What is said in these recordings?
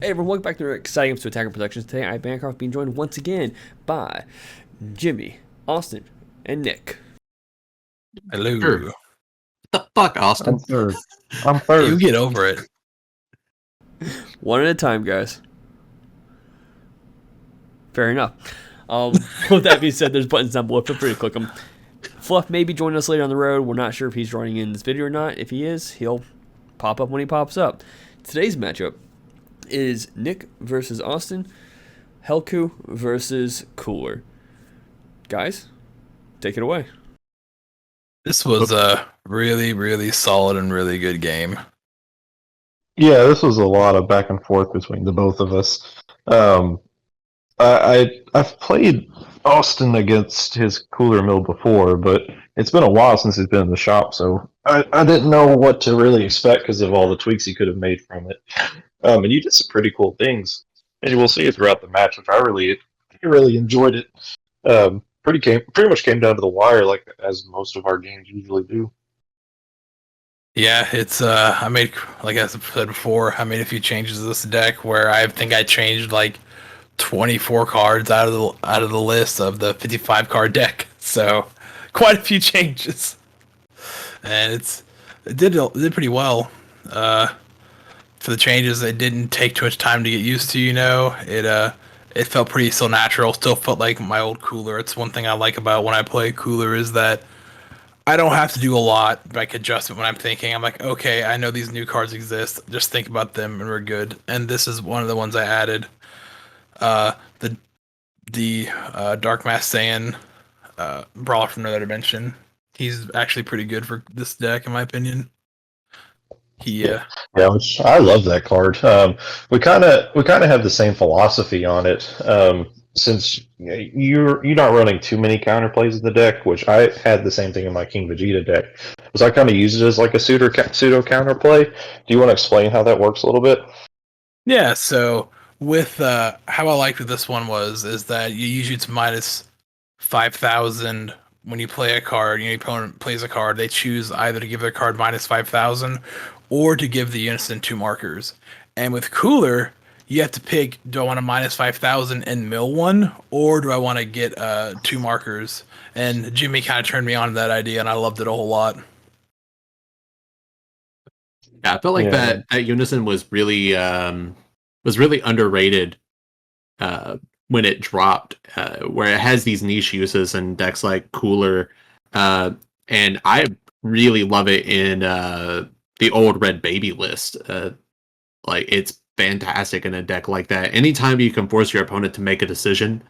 Hey everyone, welcome back to our exciting episode of Attacker Productions. Today I'm Bancroft being joined once again by Jimmy, Austin, and Nick. Sure. Hello. What the fuck, I'm Austin? third. I'm You third. get over it. One at a time, guys. Fair enough. With that being said, there's buttons down below. Feel free to click them. Fluff may be joining us later on the road. We're not sure if he's joining in this video or not. If he is, he'll pop up when he pops up. Today's matchup is Nick versus Austin, Helku versus Cooler. Guys, take it away. This was a really, really solid and really good game. Yeah, this was a lot of back and forth between the both of us. Um, I've played Austin against his cooler mill before, but it's been a while since he's been in the shop, so I didn't know what to really expect because of all the tweaks he could have made from it. And you did some pretty cool things, and we'll see it throughout the match, which I really enjoyed it. Pretty much came down to the wire, like as most of our games usually do. Yeah, it's I made, like I said before, I made a few changes to this deck where I think I changed like 24 cards out of the list of the 55 card deck. So quite a few changes. And it did pretty well. For the changes, it didn't take too much time to get used to, it felt pretty still natural, still felt like my old cooler. It's one thing I like about when I play cooler is that I don't have to do a lot, like adjustment when I'm thinking. I'm like, okay, I know these new cards exist. Just think about them and we're good. And this is one of the ones I added. The Dark Mass Saiyan Brawler from Another Dimension. He's actually pretty good for this deck, in my opinion. Yeah, which I love that card. We kind of have the same philosophy on it. Since you're not running too many counterplays in the deck, which I had the same thing in my King Vegeta deck. So I kind of use it as like a pseudo counterplay. Do you want to explain how that works a little bit? Yeah, so with how I liked with this one is that you usually it's minus 5,000 when you play a card. Your opponent plays a card, they choose either to give their card minus 5,000 or to give the unison 2 markers. And with Cooler, you have to pick: do I want to minus 5,000 and mill one, or do I want to get 2 markers? And Jimmy kind of turned me on to that idea, and I loved it a whole lot. Yeah, I felt like Yeah. that unison was really underrated when it dropped, where it has these niche uses in decks like Cooler, and I really love it in the old Red Baby list. Like it's fantastic in a deck like that. Anytime you can force your opponent to make a decision,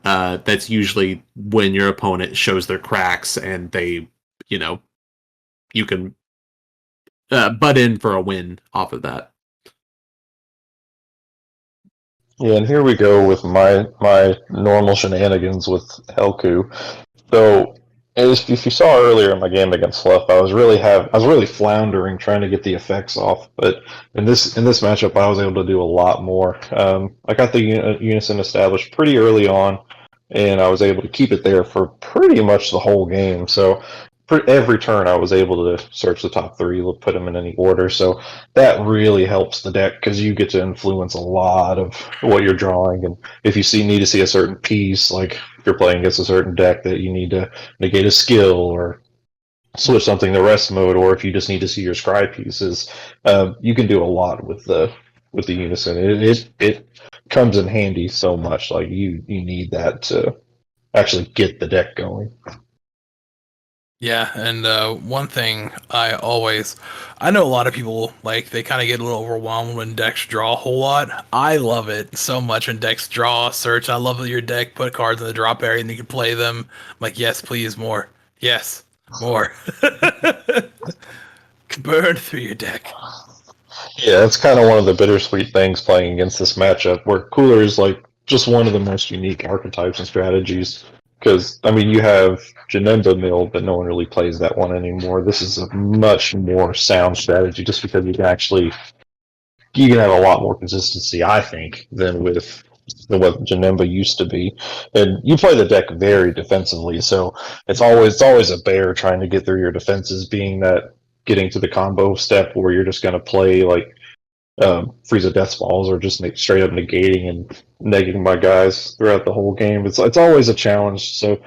that's usually when your opponent shows their cracks and they, you can butt in for a win off of that. Yeah, and here we go with my normal shenanigans with Helku. So, as if you saw earlier in my game against Fluff, I was really floundering trying to get the effects off. But in this matchup, I was able to do a lot more. I got the unison established pretty early on, and I was able to keep it there for pretty much the whole game. So, for every turn, I was able to search the top three, put them in any order. So that really helps the deck because you get to influence a lot of what you're drawing. And if you need to see a certain piece, like if you're playing against a certain deck that you need to negate a skill or switch something to rest mode, or if you just need to see your scry pieces, you can do a lot with the unison. It comes in handy so much. Like you need that to actually get the deck going. Yeah, and one thing I know a lot of people, like, they kind of get a little overwhelmed when decks draw a whole lot. I love it so much when decks draw, search. I love that your deck put cards in the drop area and you can play them. I'm like, yes, please, more. Yes, more. Burn through your deck. Yeah, that's kind of one of the bittersweet things playing against this matchup, where Cooler is like just one of the most unique archetypes and strategies. Because I mean, you have Janemba Mill, but no one really plays that one anymore. This is a much more sound strategy, just because you can have a lot more consistency, I think, than what Janemba used to be. And you play the deck very defensively, so it's always a bear trying to get through your defenses, being that getting to the combo step where you're just going to play like Frieza Death Balls or just straight up negating and negging my guys throughout the whole game. It's always a challenge. So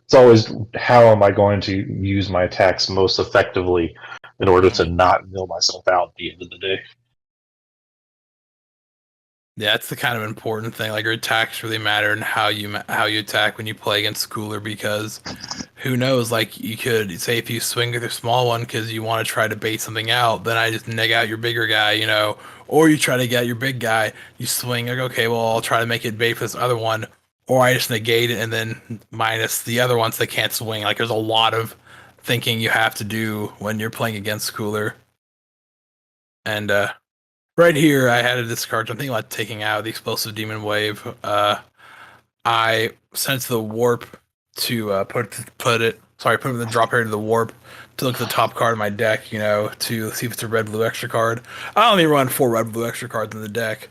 it's always how am I going to use my attacks most effectively in order to not mill myself out at the end of the day. Yeah, it's the kind of important thing. Like your attacks really matter and how you attack when you play against Cooler, because who knows? Like you could say if you swing with your small one because you want to try to bait something out, then I just neg out your bigger guy, or you try to get your big guy, you swing like okay, well I'll try to make it bait for this other one, or I just negate it and then minus the other ones that can't swing. Like there's a lot of thinking you have to do when you're playing against Cooler, and right here, I had a discard. I'm thinking about taking out the Explosive Demon Wave. I sent the warp to put him in the drop area to the warp to look at the top card of my deck, to see if it's a red blue extra card. I only run 4 red blue extra cards in the deck,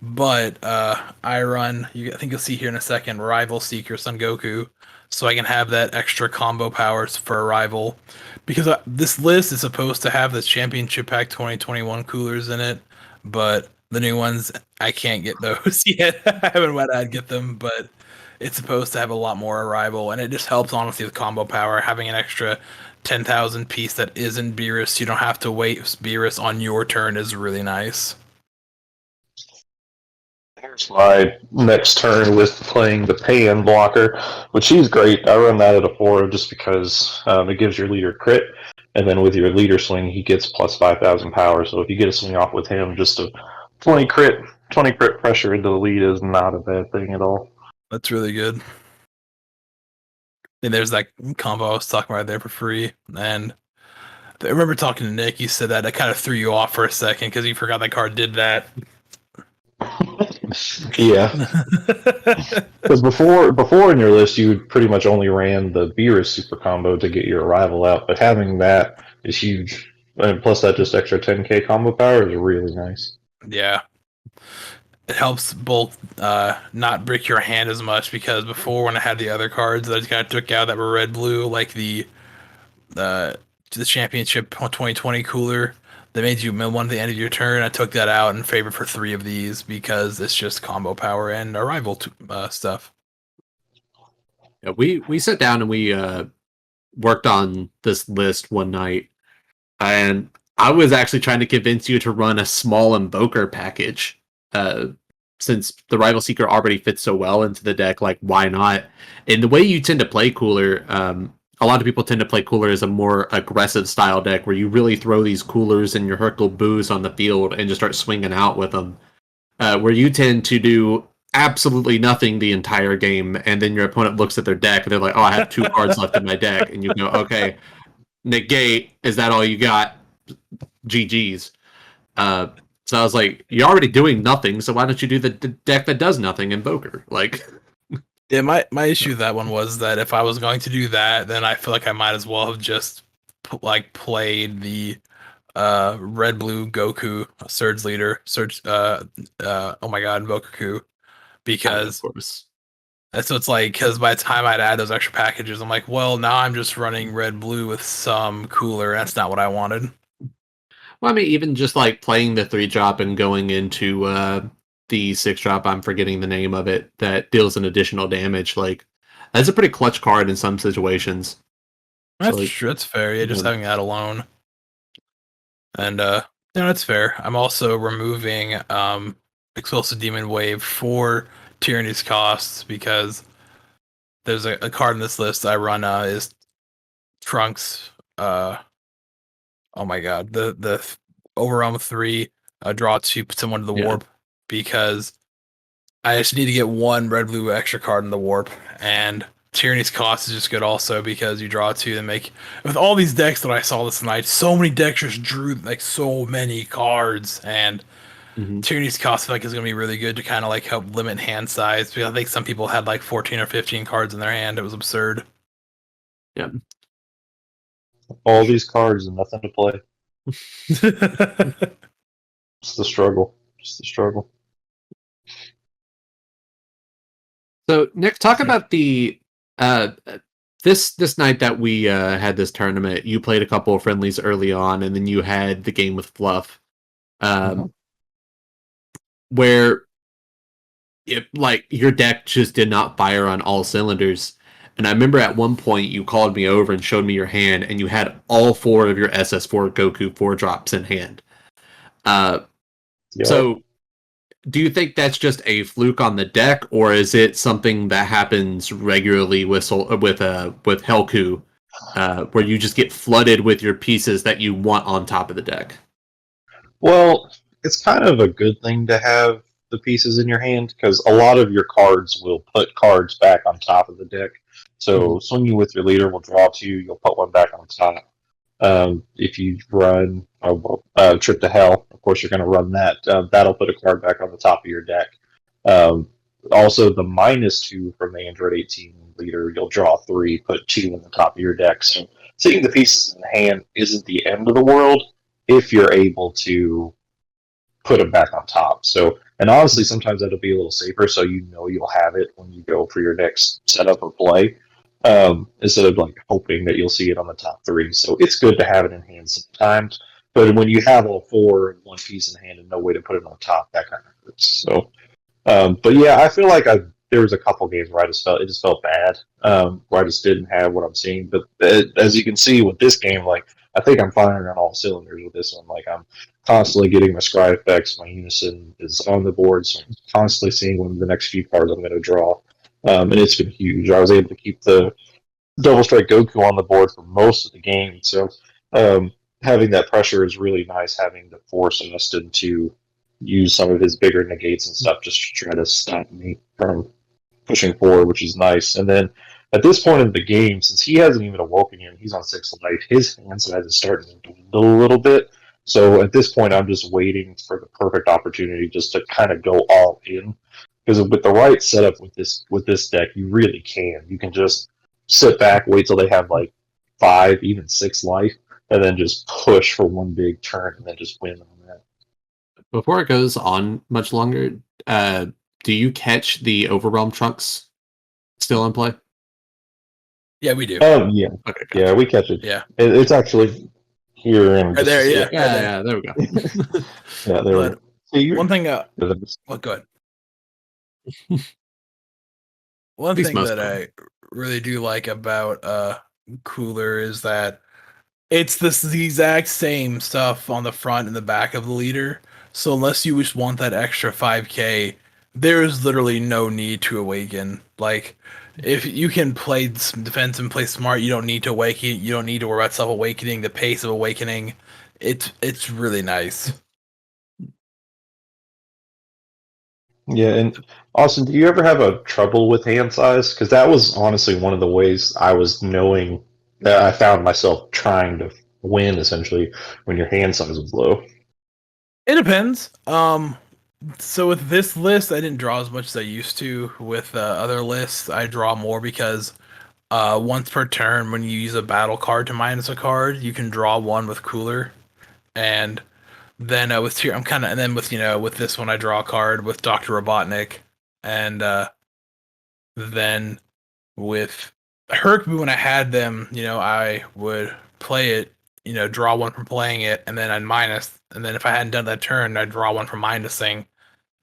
but I run. I think you'll see here in a second, Rival Seeker Son Goku, so I can have that extra combo powers for a rival. Because this list is supposed to have the Championship Pack 2021 coolers in it, but the new ones I can't get those yet. I haven't went out and get them, but it's supposed to have a lot more arrival, and it just helps honestly with combo power. Having an extra 10,000 piece that isn't Beerus, you don't have to wait Beerus on your turn, is really nice. Here's my next turn with playing the Pan blocker, which he's great. I run that at a 4 just because it gives your leader crit, and then with your leader swing, he gets plus 5,000 power. So if you get a swing off with him, just a 20 crit pressure into the lead is not a bad thing at all. That's really good. And there's that combo I was talking about there for free. And I remember talking to Nick. You said that kind of threw you off for a second because you forgot that card did that. Yeah. Because before in your list, you pretty much only ran the Beerus super combo to get your arrival out. But having that is huge. And plus that just extra 10k combo power is really nice. Yeah. It helps both not brick your hand as much, because before when I had the other cards that I just kind of took out that were red blue, like the Championship 2020 cooler that made you mill one at the end of your turn, I took that out in favor for 3 of these because it's just combo power and arrival stuff. Yeah, we sat down and we worked on this list one night, and I was actually trying to convince you to run a small Invoker package. Since the Rival Seeker already fits so well into the deck, like why not? And the way you tend to play Cooler, a lot of people tend to play Cooler as a more aggressive style deck where you really throw these coolers and your Hercule Boos on the field and just start swinging out with them. Where you tend to do absolutely nothing the entire game, and then your opponent looks at their deck and they're like, oh, I have 2 cards left in my deck, and you go, okay, negate, is that all you got? GG's. So I was like, you're already doing nothing, so why don't you do the deck that does nothing, Invoker? Like, yeah, my issue with that one was that if I was going to do that, then I feel like I might as well have just played the red blue Goku Surge Leader, oh my god, Invoker, because of course. So it's like, because by the time I'd add those extra packages, I'm like, well, now I'm just running red blue with some cooler. That's not what I wanted. Well, I mean, even just like playing the 3-drop and going into the 6-drop, I'm forgetting the name of it, that deals an additional damage. Like, that's a pretty clutch card in some situations. That's true. That's fair. Yeah, just having that alone. And that's fair. I'm also removing Explosive Demon Wave for Tyranny's costs, because there's a card in this list I run is Trunks. Oh my god, the Overwhelm 3, draw 2, put someone to the warp, because I just need to get 1 red blue extra card in the warp, and Tyranny's cost is just good also because you draw 2 and make, with all these decks that I saw this night, so many decks just drew like so many cards, and Tyranny's cost I feel like is going to be really good to kind of like help limit hand size, because I think some people had like 14 or 15 cards in their hand. It was absurd. Yeah. All these cards and nothing to play. It's the struggle. Just the struggle. So, Nick, talk about the this night that we had this tournament. You played a couple of friendlies early on, and then you had the game with Fluff. where like your deck just did not fire on all cylinders. And I remember at one point you called me over and showed me your hand, and you had all 4 of your SS4 Goku 4-drops in hand. So do you think that's just a fluke on the deck, or is it something that happens regularly with Helku, where you just get flooded with your pieces that you want on top of the deck? Well, it's kind of a good thing to have the pieces in your hand because a lot of your cards will put cards back on top of the deck. So swinging with your leader will draw 2. You'll put one back on top. If you run Trip to Hell, of course you're going to run that. That'll put a card back on the top of your deck. Also, the -2 from the Android 18 leader, you'll draw 3, put 2 on the top of your deck. So seeing the pieces in the hand isn't the end of the world if you're able to put them back on top. So, and honestly, sometimes that'll be a little safer, so you know you'll have it when you go for your next setup or play, instead of like hoping that you'll see it on the top 3. So it's good to have it in hand sometimes, but when you have all 4 in one piece in hand and no way to put it on top, that kind of hurts. So, but yeah, I feel like there was a couple games where it just felt bad, where I just didn't have what I'm seeing. But as you can see with this game, like I think I'm firing on all cylinders with this one. Like I'm constantly getting my scry effects, my unison is on the board, so I'm constantly seeing when the next few cards I'm going to draw, and it's been huge. I was able to keep the Double Strike Goku on the board for most of the game, so having that pressure is really nice. Having to force Austin to use some of his bigger negates and stuff just to try to stop me from pushing forward, which is nice. And then at this point in the game, since he hasn't even awoken yet, he's on 6 life, his hand size is starting to dwindle a little bit. So at this point, I'm just waiting for the perfect opportunity just to kind of go all in. Because with the right setup with this deck, you really can. You can just sit back, wait till they have like 5, even 6 life, and then just push for one big turn and then just win on that. Before it goes on much longer, do you catch the Overwhelm Trunks still in play? Yeah, we do. Yeah. Okay, gotcha. Yeah, we catch it. Yeah. It's actually here and Right there, yeah. Yeah, there we go. Yeah, there we go. See, One thing, go ahead. One Least thing most that of I really do like about Cooler is that it's the exact same stuff on the front and the back of the leader. So unless you just want that extra 5k, there is literally no need to awaken. Like, if you can play some defense and play smart, you don't need to awaken. You don't need to worry about self-awakening, the pace of awakening. It's really nice. Yeah, and Austin, do you ever have a trouble with hand size? Because that was honestly one of the ways I was knowing that I found myself trying to win essentially when your hand size was low. It depends. So with this list, I didn't draw as much as I used to. With other lists, I draw more because once per turn, when you use a battle card to minus a card, you can draw one with Cooler, and then with Tier, and then with this one, I draw a card with Dr. Robotnik, and then with Hercule, when I had them, I would play it, draw one from playing it, and then I'd minus, and then if I hadn't done that turn, I'd draw one from minusing.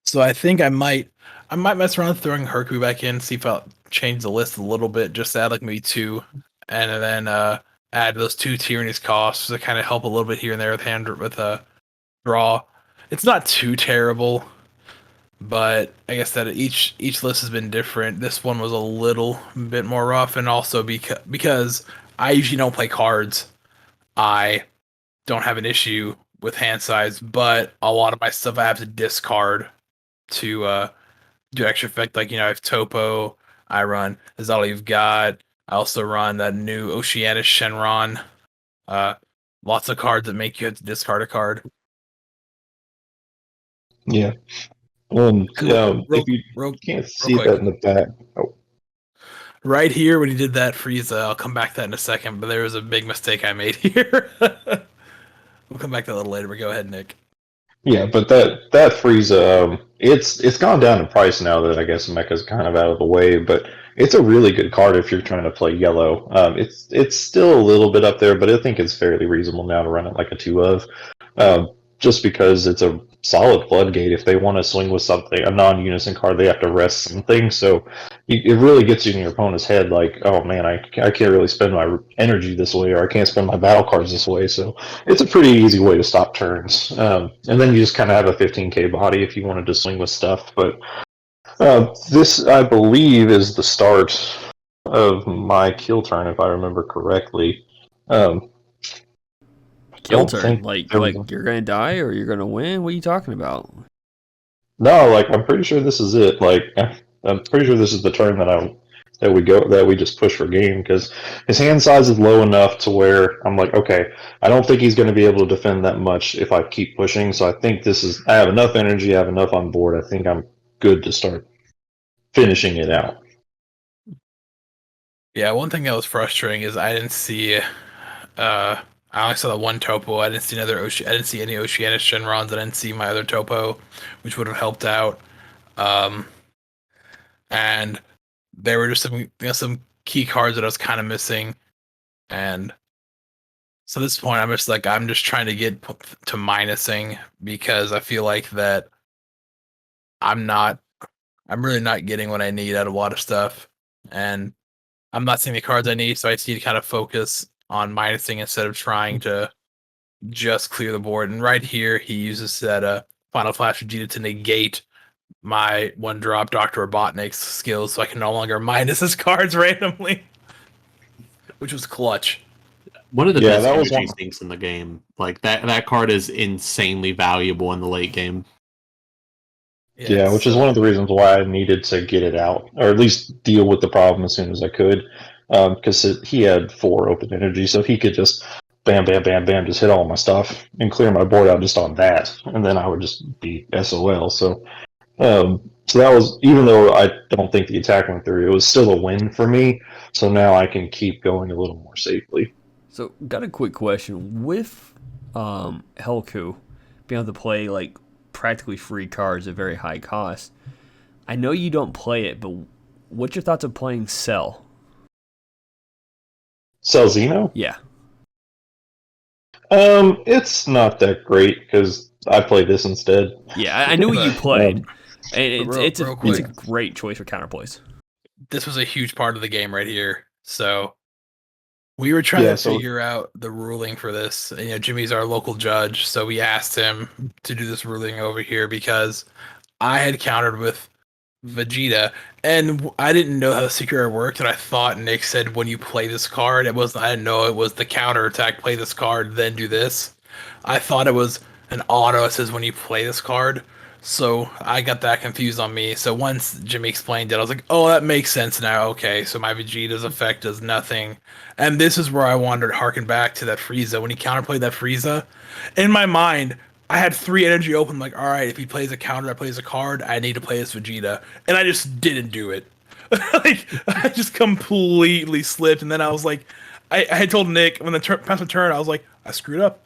So I think I might mess around with throwing Hercule back in, see if I'll change the list a little bit, just to add like maybe 2, and then add those 2 Tyranny's costs to kind of help a little bit here and there with draw. It's not too terrible, but I guess that each list has been different. This one was a little bit more rough, and also because I usually don't play cards, I don't have an issue with hand size, but a lot of my stuff I have to discard to do extra effect. Like, I have Topo, I run Is All You've Got, I also run that new Oceanus Shenron. Lots of cards that make you have to discard a card. Yeah. If you can't see quick. that in the back. Oh. Right here, when he did that Frieza, I'll come back to that in a second, but there was a big mistake I made here. We'll come back to that a little later, but go ahead, Nick. Yeah, but that Frieza, it's gone down in price now that I guess Mecha's kind of out of the way, but it's a really good card if you're trying to play yellow. It's still a little bit up there, but I think it's fairly reasonable now to run it like a 2 of, just because it's a solid floodgate. If they want to swing with something, a non-unison card, they have to rest something. So it really gets you in your opponent's head like, oh man, I can't really spend my energy this way, or I can't spend my battle cards this way. So it's a pretty easy way to stop turns. And then you just kind of have a 15k body if you wanted to swing with stuff. But this, I believe, is the start of my kill turn, if I remember correctly. Kill turn? Like you're gonna die or you're gonna win? What are you talking about? No, like I'm pretty sure this is it. Like I'm pretty sure this is the turn that we just push for game because his hand size is low enough to where I'm like, okay, I don't think he's going to be able to defend that much if I keep pushing. So I think I have enough energy, I have enough on board. I think I'm good to start finishing it out. Yeah, one thing that was frustrating is I didn't see. I only saw the one topo. I didn't see I didn't see any Oceanus Shenrons. I didn't see my other topo, which would have helped out. And there were just some key cards that I was kind of missing, and so at this point I'm just trying to get to minusing because I feel like that I'm really not getting what I need out of a lot of stuff, and I'm not seeing the cards I need, so I need to kind of focus on minusing instead of trying to just clear the board. And right here, he uses that Final Flash Vegeta to negate my one drop Dr. Robotnik's skills, so I can no longer minus his cards randomly, which was clutch. One of the best energy sinks in the game. Like that card is insanely valuable in the late game. Yeah, which is one of the reasons why I needed to get it out, or at least deal with the problem as soon as I could, because he had 4 open energy, so he could just bam, bam, bam, bam, just hit all my stuff and clear my board out just on that, and then I would just be SOL. So that was, even though I don't think the attack went through, it was still a win for me. So now I can keep going a little more safely. So, got a quick question. With Helku being able to play like practically free cards at very high cost, I know you don't play it, but what's your thoughts of playing Cell? Cell Xeno? Yeah. It's not that great because I played this instead. Yeah, I knew what you played. And it's a great choice for counterplays. This was a huge part of the game right here. So we were trying to figure out the ruling for this. You know, Jimmy's our local judge, so we asked him to do this ruling over here because I had countered with Vegeta, and I didn't know how the secret worked, and I thought Nick said when you play this card, I didn't know it was the counter attack, play this card, then do this. I thought it was an auto, it says when you play this card. So I got that confused on me. So once Jimmy explained it, I was like, oh, that makes sense now. Okay, so my Vegeta's effect does nothing. And this is where I wanted to harken back to that Frieza. When he counterplayed that Frieza, in my mind, I had 3 energy open. I'm like, all right, if he plays a counter, I plays a card, I need to play this Vegeta. And I just didn't do it. Like, I just completely slipped. And then I was like, I told Nick, when the passed my turn, I was like, I screwed up.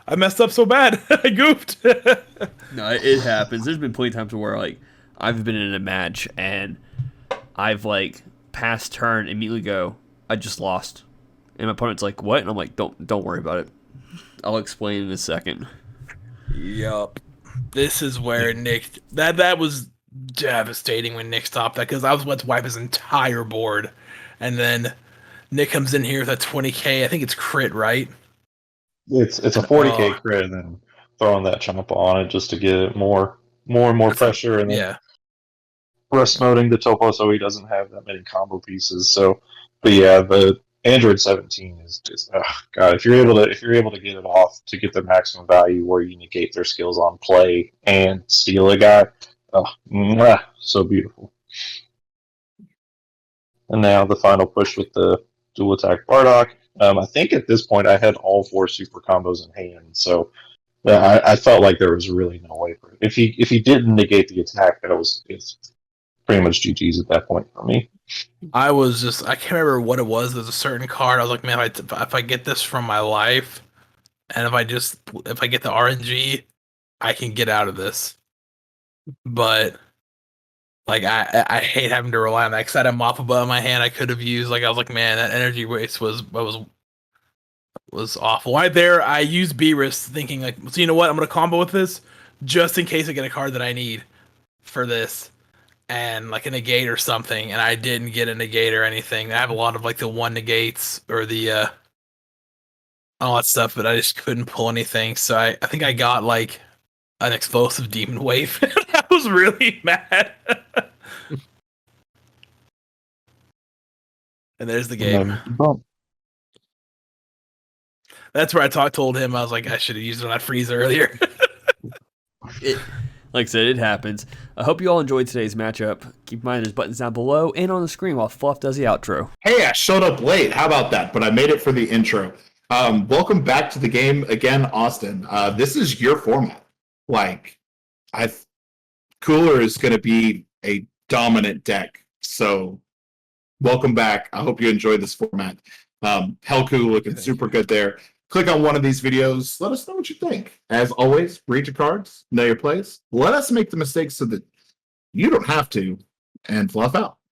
I messed up so bad. I goofed. No, it happens. There's been plenty of times where like I've been in a match and I've like passed turn, immediately go, I just lost, and my opponent's like, what? And I'm like, don't worry about it. I'll explain in a second. Yup. This is where Nick that was devastating when Nick stopped that, because I was about to wipe his entire board, and then Nick comes in here with a 20k. I think it's crit, right? It's a 40k crit, and then throwing that chomp on it just to get it more and more pressure, and then rest moding the topo so he doesn't have that many combo pieces. So, but yeah, the Android 17 is just God. If you're able to get it off to get the maximum value where you negate their skills on play and steal a guy, so beautiful. And now the final push with the dual attack Bardock. I think at this point I had all 4 super combos in hand, so I felt like there was really no way for it. If he didn't negate the attack, it's pretty much GG's at that point for me. I can't remember what it was. There's a certain card. I was like, man, if I get this from my life, and if I get the RNG, I can get out of this. But like I hate having to rely on that, because I had a Mappa in my hand I could have used. Like, I was like, man, that energy waste was awful. Right there, I used Beerus thinking like, so you know what, I'm gonna combo with this. just in case I get a card that I need for this, and like a negate or something, and I didn't get a negate or anything. I have a lot of like the 1 negates or the all that stuff, but I just couldn't pull anything. So I think I got like an explosive demon wave. I was really mad. And there's the game. That's where I told him, I was like, I should have used it on that freeze earlier. Like I said, it happens. I hope you all enjoyed today's matchup. Keep in mind there's buttons down below and on the screen while Fluff does the outro. Hey, I showed up late. How about that? But I made it for the intro. Welcome back to the game again, Austin. This is your format. Like, Cooler is going to be a dominant deck. So, welcome back. I hope you enjoyed this format. Helku looking super good there. Click on one of these videos. Let us know what you think. As always, read your cards, know your plays. Let us make the mistakes so that you don't have to, and fluff out.